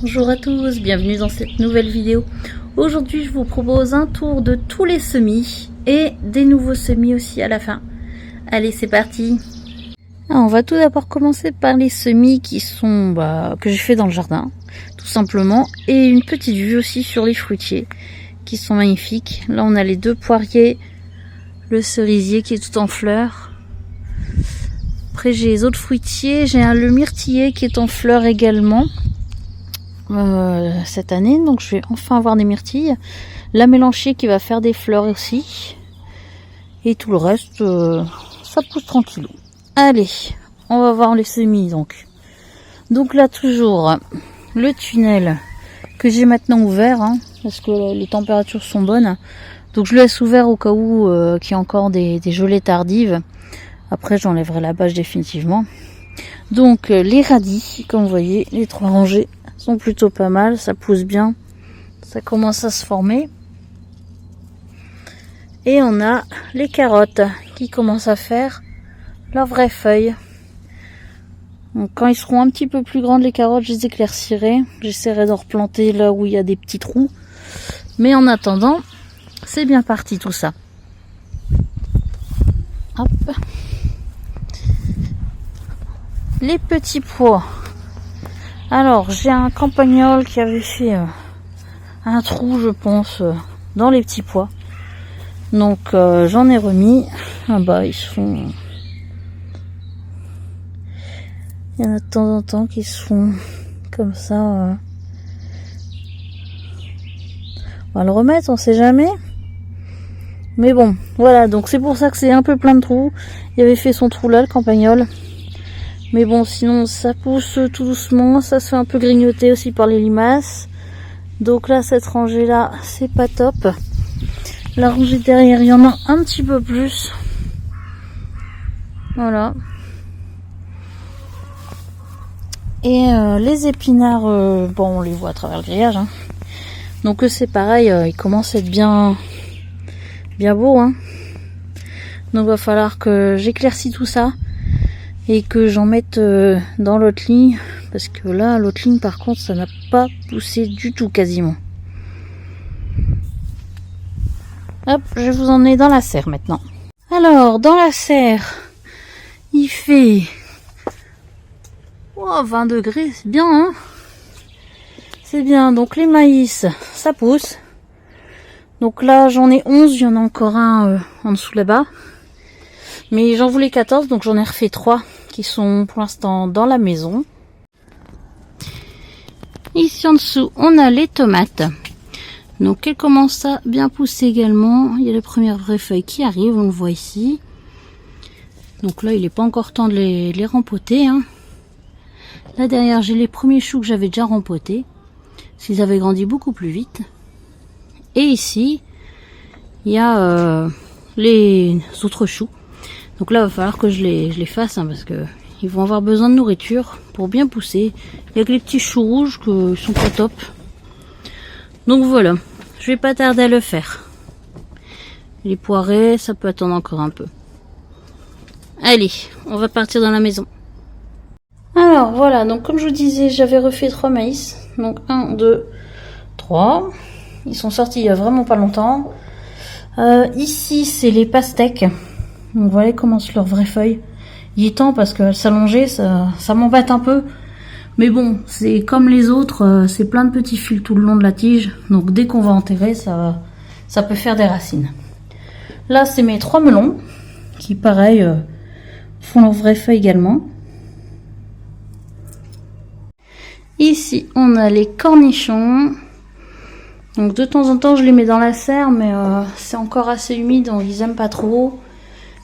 Bonjour à tous, bienvenue dans cette nouvelle vidéo. Aujourd'hui je vous propose un tour de tous les semis et des nouveaux semis aussi à la fin. Allez, c'est parti. On va tout d'abord commencer par les semis qui sont que j'ai fait dans le jardin tout simplement, et une petite vue aussi sur les fruitiers qui sont magnifiques. Là on a les deux poiriers, le cerisier qui est tout en fleurs. Après j'ai les autres fruitiers, j'ai le myrtillier qui est en fleurs également cette année, donc je vais enfin avoir des myrtilles. La mélanchée qui va faire des fleurs aussi, et tout le reste ça pousse tranquillou. Allez, on va voir les semis donc là toujours le tunnel que j'ai maintenant ouvert parce que les températures sont bonnes, donc je le laisse ouvert au cas où qu'il y a encore des gelées tardives. Après j'enlèverai la bâche définitivement. Donc les radis, comme vous voyez, les 3 rangées sont plutôt pas mal, ça pousse bien, ça commence à se former. Et on a les carottes qui commencent à faire leurs vraies feuilles. Donc quand ils seront un petit peu plus grandes les carottes, je les éclaircirai, j'essaierai de replanter là où il y a des petits trous. Mais en attendant, c'est bien parti tout ça. Hop. Les petits pois. Alors j'ai un campagnol qui avait fait un trou, je pense, dans les petits pois. Donc j'en ai remis. Ils sont... Il y en a de temps en temps qui se font comme ça. On va le remettre, on sait jamais. Mais bon, voilà, donc c'est pour ça que c'est un peu plein de trous. Il avait fait son trou là, le campagnol. Mais bon, sinon ça pousse tout doucement, ça se fait un peu grignoter aussi par les limaces. Donc là, cette rangée là, c'est pas top. La rangée derrière, il y en a un petit peu plus. Voilà. Et les épinards, on les voit à travers le grillage. Donc c'est pareil, ils commencent à être bien beaux. Donc va falloir que j'éclaircis tout ça. Et que j'en mette dans l'autre ligne, parce que là l'autre ligne par contre ça n'a pas poussé du tout quasiment. Hop, je vous en ai dans la serre maintenant. Alors dans la serre il fait 20 degrés, c'est bien c'est bien. Donc les maïs ça pousse, donc là j'en ai 11, il y en a encore un en dessous là-bas, mais j'en voulais 14 donc j'en ai refait 3 qui sont pour l'instant dans la maison. Ici en dessous on a les tomates, donc elles commencent à bien pousser également. Il y a les premières vraies feuilles qui arrivent, on le voit ici. Donc là il n'est pas encore temps de les rempoter. Là derrière j'ai les premiers choux que j'avais déjà rempotés, s'ils avaient grandi beaucoup plus vite. Et ici il y a les autres choux. Donc là, il va falloir que je les fasse parce que ils vont avoir besoin de nourriture pour bien pousser. Il y a que les petits choux rouges qui sont pas top. Donc voilà, je vais pas tarder à le faire. Les poirées, ça peut attendre encore un peu. Allez, on va partir dans la maison. Alors voilà, donc comme je vous disais, j'avais refait 3 maïs. Donc 1, 2, 3. Ils sont sortis il y a vraiment pas longtemps. Ici, c'est les pastèques. Donc voilà, ils commencent leurs vraies feuilles. Il est temps parce que s'allonger, ça m'embête un peu. Mais bon, c'est comme les autres, c'est plein de petits fils tout le long de la tige. Donc dès qu'on va enterrer, ça peut faire des racines. Là, c'est mes 3 melons qui, pareil, font leurs vraies feuilles également. Ici, on a les cornichons. Donc de temps en temps, je les mets dans la serre, mais c'est encore assez humide, donc ils aiment pas trop.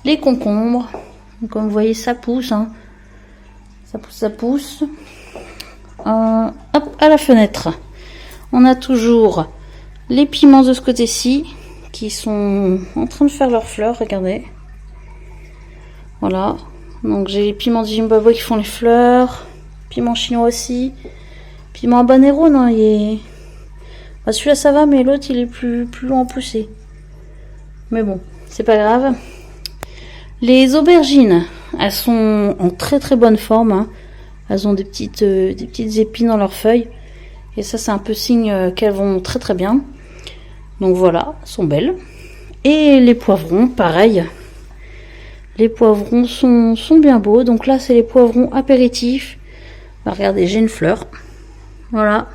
Les concombres, donc, comme vous voyez ça pousse, ça pousse. Hop, à la fenêtre on a toujours les piments de ce côté-ci qui sont en train de faire leurs fleurs, regardez. Voilà, donc j'ai les piments du Zimbabwe qui font les fleurs, piment chinois aussi, piment habanero, non il est... celui-là ça va, mais l'autre il est plus long à pousser, mais bon c'est pas grave. Les aubergines, elles sont en très très bonne forme. Elles ont des petites épines dans leurs feuilles. Et ça, c'est un peu signe qu'elles vont très très bien. Donc voilà, elles sont belles. Et les poivrons, pareil. Les poivrons sont bien beaux. Donc là, c'est les poivrons apéritifs. Bah, regardez, j'ai une fleur. Voilà.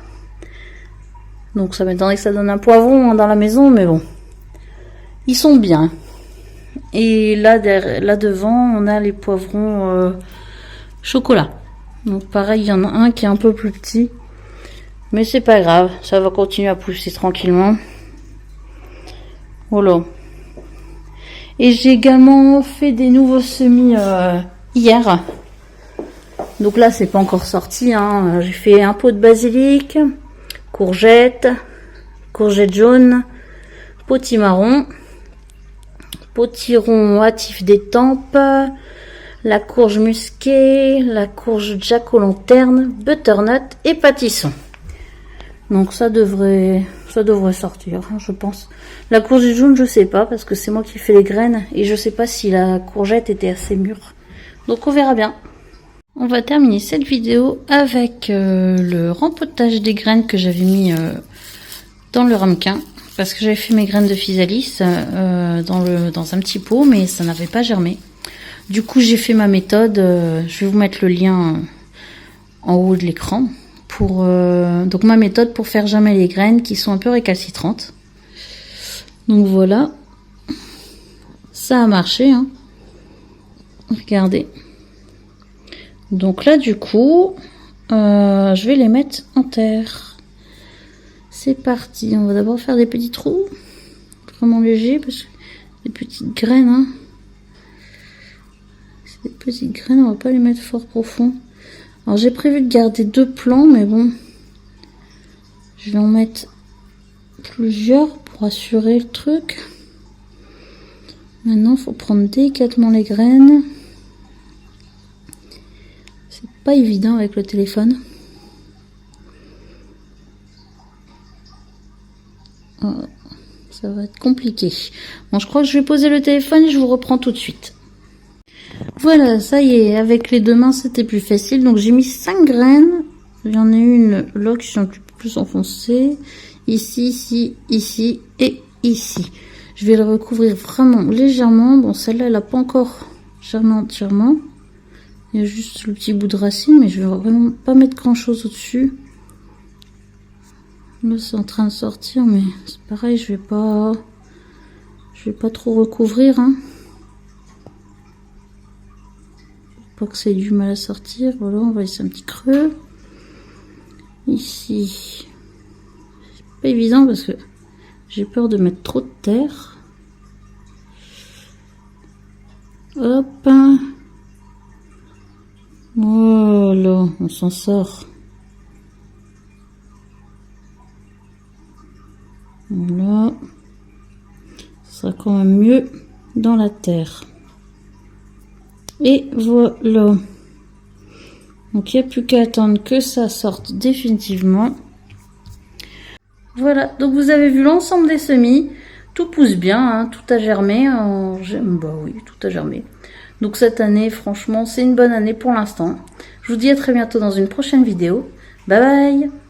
Donc ça m'étonnerait que ça donne un poivron hein, dans la maison, mais bon. Ils sont bien. Et là, là devant, on a les poivrons chocolat. Donc pareil, il y en a un qui est un peu plus petit. Mais c'est pas grave, ça va continuer à pousser tranquillement. Voilà. Et j'ai également fait des nouveaux semis hier. Donc là, c'est pas encore sorti. Hein. J'ai fait un pot de basilic, courgettes, courgettes jaunes, potimarron, potiron hâtif d'étampes, la courge musquée, la courge jack aux lanternes, butternut et pâtisson. Donc ça devrait sortir, hein, je pense. La courgette jaune, je sais pas, parce que c'est moi qui fais les graines, et je sais pas si la courgette était assez mûre. Donc on verra bien. On va terminer cette vidéo avec le rempotage des graines que j'avais mis dans le ramequin. Parce que j'avais fait mes graines de physalis dans un petit pot, mais ça n'avait pas germé. Du coup, j'ai fait ma méthode. Je vais vous mettre le lien en haut de l'écran. Donc ma méthode pour faire germer les graines qui sont un peu récalcitrantes. Donc voilà. Ça a marché. Hein. Regardez. Donc là, du coup, je vais les mettre en terre. C'est parti. On va d'abord faire des petits trous. Vraiment légers parce que des petites graines. Hein. C'est des petites graines, on va pas les mettre fort profond. Alors j'ai prévu de garder 2 plants, mais bon. Je vais en mettre plusieurs pour assurer le truc. Maintenant, il faut prendre délicatement les graines. C'est pas évident avec le téléphone. Oh, ça va être compliqué. Bon, je crois que je vais poser le téléphone et je vous reprends tout de suite. Voilà, ça y est, avec les 2 mains, c'était plus facile. Donc, j'ai mis 5 graines. Il y en a une là qui sont plus enfoncées. Ici, ici, ici et ici. Je vais le recouvrir vraiment légèrement. Bon, celle-là, elle n'a pas encore germé entièrement. Il y a juste le petit bout de racine, mais je vais vraiment pas mettre grand-chose au-dessus. Là, c'est en train de sortir, mais c'est pareil, je vais pas trop recouvrir, hein. Pas que ça ait du mal à sortir. Voilà, on va laisser un petit creux. Ici, c'est pas évident parce que j'ai peur de mettre trop de terre. Hop. Voilà, on s'en sort. Voilà. Ce sera quand même mieux dans la terre. Et voilà. Donc il n'y a plus qu'à attendre que ça sorte définitivement. Voilà, donc vous avez vu l'ensemble des semis. Tout pousse bien, hein, tout a germé. Bah oui, tout a germé. Donc cette année, franchement, c'est une bonne année pour l'instant. Je vous dis à très bientôt dans une prochaine vidéo. Bye bye!